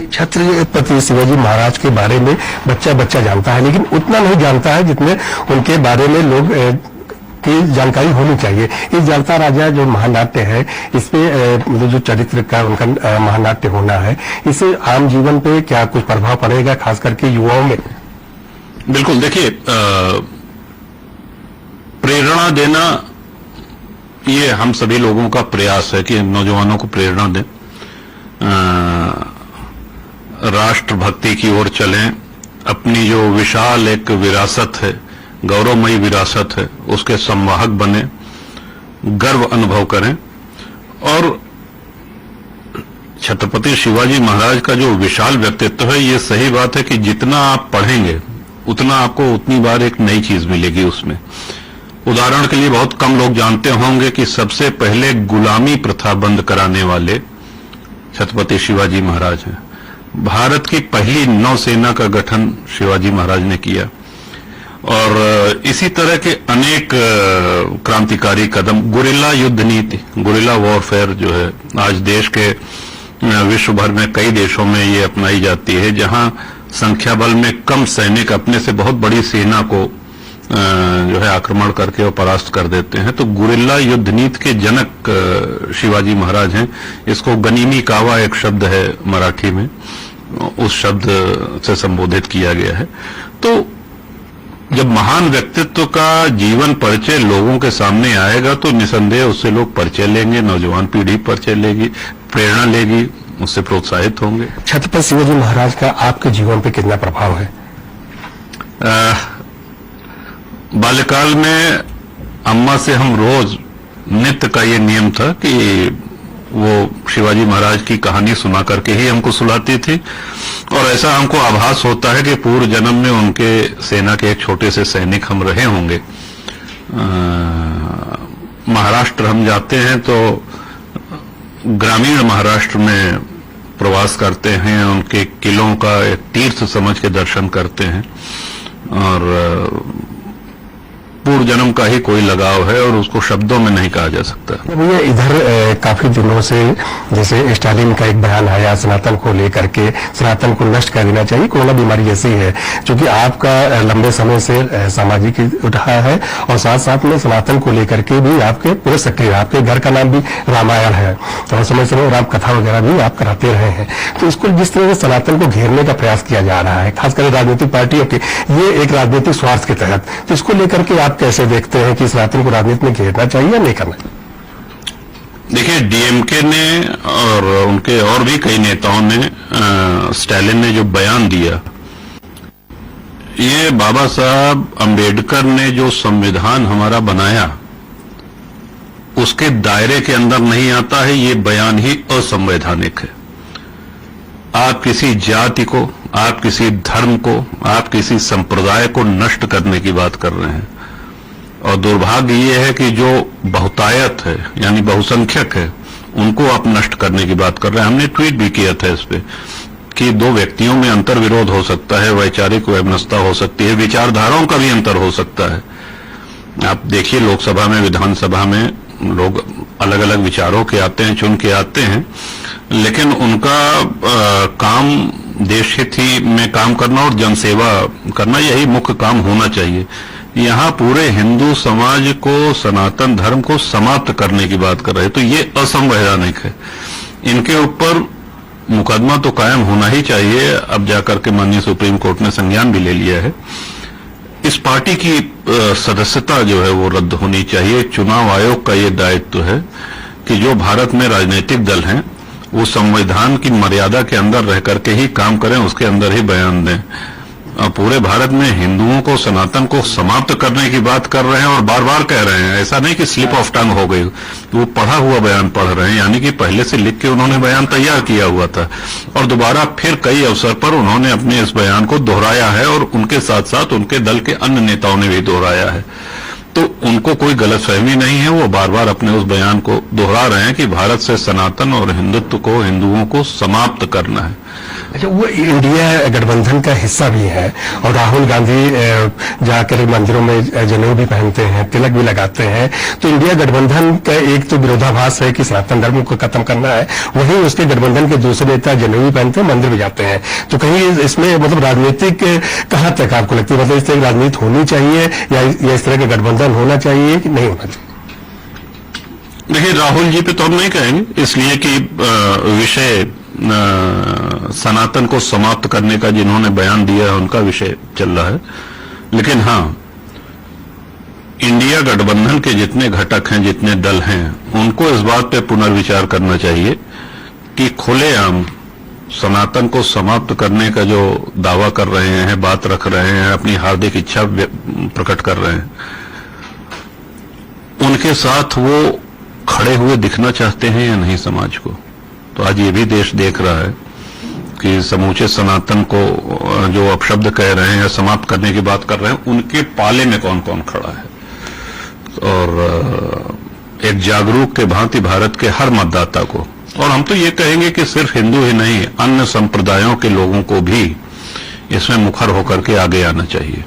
छत्रपति शिवाजी महाराज के बारे में बच्चा बच्चा जानता है, लेकिन उतना नहीं जानता है जितने उनके बारे में लोग की जानकारी होनी चाहिए। इस जलता राजा जो महानाट्य है, इस पे जो चरित्र का उनका महानाट्य होना है, इससे आम जीवन पे क्या कुछ प्रभाव पड़ेगा, खास करके युवाओं में? बिल्कुल, देखिए, प्रेरणा देना ये हम सभी लोगों का प्रयास है कि नौजवानों को प्रेरणा दें, राष्ट्रभक्ति की ओर चलें, अपनी जो विशाल एक विरासत है, गौरवमयी विरासत है, उसके संवाहक बने, गर्व अनुभव करें। और छत्रपति शिवाजी महाराज का जो विशाल व्यक्तित्व है, ये सही बात है कि जितना आप पढ़ेंगे उतना आपको उतनी बार एक नई चीज मिलेगी उसमें। उदाहरण के लिए बहुत कम लोग जानते होंगे कि सबसे पहले गुलामी प्रथा बंद कराने वाले छत्रपति शिवाजी महाराज हैं। भारत की पहली नौसेना का गठन शिवाजी महाराज ने किया, और इसी तरह के अनेक क्रांतिकारी कदम, गुरिल्ला युद्ध नीति, गुरिल्ला वॉरफेयर जो है, आज देश के विश्व भर में कई देशों में ये अपनाई जाती है, जहां संख्या बल में कम सैनिक अपने से बहुत बड़ी सेना को जो है आक्रमण करके और परास्त कर देते हैं। तो गुरिल्ला युद्ध नीति के जनक शिवाजी महाराज हैं। इसको गनीमी कावा एक शब्द है मराठी में, उस शब्द से संबोधित किया गया है। तो जब महान व्यक्तित्व का जीवन परिचय लोगों के सामने आएगा तो निसंदेह उससे लोग परिचय लेंगे, नौजवान पीढ़ी परिचय लेगी, प्रेरणा लेगी, उससे प्रोत्साहित होंगे। छत्रपति शिवाजी महाराज का आपके जीवन पे कितना प्रभाव है? बाल्यकाल में अम्मा से हम रोज नित्य का ये नियम था कि वो शिवाजी महाराज की कहानी सुना करके ही हमको सुलाती थी, और ऐसा हमको आभास होता है कि पूर्व जन्म में उनके सेना के एक छोटे से सैनिक हम रहे होंगे। महाराष्ट्र हम जाते हैं तो ग्रामीण महाराष्ट्र में प्रवास करते हैं, उनके किलों का एक तीर्थ समझ के दर्शन करते हैं, और पूर्व जन्म का ही कोई लगाव है और उसको शब्दों में नहीं कहा जा सकता। भैया, इधर काफी दिनों से जैसे स्टालिन का एक बयान आया सनातन को लेकर के, सनातन को नष्ट कर देना चाहिए, कोरोना बीमारी ऐसी है, क्योंकि आपका लंबे समय से सामाजिक उठा है, और साथ साथ में सनातन को लेकर के भी आपके पूरे सक्रिय, आपके घर का नाम भी रामायण है, तो समय समय राम कथा वगैरह भी आप कराते रहे हैं। तो इसको जिस तरह से सनातन को घेरने का प्रयास किया जा रहा है, खासकर राजनीतिक पार्टियों के, ये एक राजनीतिक स्वार्थ के तहत, तो इसको लेकर के आप कैसे देखते हैं कि सनातन को राजनीति में घेरना चाहिए या नहीं करना? देखिए, डीएमके ने और उनके और भी कई नेताओं ने, स्टालिन ने जो बयान दिया, ये बाबा साहब अंबेडकर ने जो संविधान हमारा बनाया उसके दायरे के अंदर नहीं आता है। ये बयान ही असंवैधानिक है। आप किसी जाति को, आप किसी धर्म को, आप किसी संप्रदाय को नष्ट करने की बात कर रहे हैं, और दुर्भाग्य ये है कि जो बहुतायत है यानी बहुसंख्यक है, उनको आप नष्ट करने की बात कर रहे हैं। हमने ट्वीट भी किया था इस पे कि दो व्यक्तियों में अंतर विरोध हो सकता है, वैचारिक वैमनस्यता हो सकती है, विचारधाराओं का भी अंतर हो सकता है। आप देखिए, लोकसभा में, विधानसभा में लोग अलग अलग विचारों के आते हैं, चुन के आते हैं, लेकिन उनका काम देश हित ही में काम करना और जनसेवा करना, यही मुख्य काम होना चाहिए। यहाँ पूरे हिंदू समाज को, सनातन धर्म को समाप्त करने की बात कर रहे हैं, तो ये असंवैधानिक है। इनके ऊपर मुकदमा तो कायम होना ही चाहिए। अब जाकर के माननीय सुप्रीम कोर्ट ने संज्ञान भी ले लिया है। इस पार्टी की सदस्यता जो है वो रद्द होनी चाहिए। चुनाव आयोग का ये दायित्व है कि जो भारत में राजनीतिक दल हैं वो संविधान की मर्यादा के अंदर रह करके ही काम करें, उसके अंदर ही बयान दें। पूरे भारत में हिंदुओं को, सनातन को समाप्त करने की बात कर रहे हैं और बार बार कह रहे हैं। ऐसा नहीं कि स्लिप ऑफ टंग हो गई, वो पढ़ा हुआ बयान पढ़ रहे हैं, यानी कि पहले से लिख के उन्होंने बयान तैयार किया हुआ था, और दोबारा फिर कई अवसर पर उन्होंने अपने इस बयान को दोहराया है, और उनके साथ साथ उनके दल के अन्य नेताओं ने भी दोहराया है। तो उनको कोई गलतफहमी नहीं है, वो बार बार अपने उस बयान को दोहरा रहे हैं कि भारत से सनातन और हिंदुत्व को, हिंदुओं को समाप्त करना है। अच्छा, वो इंडिया गठबंधन का हिस्सा भी है और राहुल गांधी जाकर मंदिरों में जनेऊ भी पहनते हैं, तिलक भी लगाते हैं, तो इंडिया गठबंधन का एक तो विरोधाभास है कि सनातन धर्म को खत्म करना है, वहीं उसके गठबंधन के दूसरे नेता जनेऊ भी पहनते हैं, मंदिर भी जाते हैं, तो कहीं इसमें मतलब राजनीतिक कहाँ तक आपको लगती है, मतलब इस तरह की राजनीति होनी चाहिए या इस तरह का गठबंधन होना चाहिए कि नहीं होना चाहिए? देखिए, राहुल जी पे तो हम नहीं कहेंगे, इसलिए कि विषय सनातन को समाप्त करने का जिन्होंने बयान दिया है उनका विषय चल रहा है। लेकिन हां, इंडिया गठबंधन के जितने घटक हैं, जितने दल हैं, उनको इस बात पे पुनर्विचार करना चाहिए कि खुलेआम सनातन को समाप्त करने का जो दावा कर रहे हैं, बात रख रहे हैं, अपनी हार्दिक इच्छा प्रकट कर रहे हैं, उनके साथ वो खड़े हुए दिखना चाहते हैं या नहीं समाज को। तो आज ये भी देश देख रहा है कि समूचे सनातन को जो अपशब्द कह रहे हैं या समाप्त करने की बात कर रहे हैं, उनके पाले में कौन कौन खड़ा है। और एक जागरूक के भांति भारत के हर मतदाता को, और हम तो ये कहेंगे कि सिर्फ हिंदू ही नहीं, अन्य संप्रदायों के लोगों को भी इसमें मुखर होकर के आगे आना चाहिए।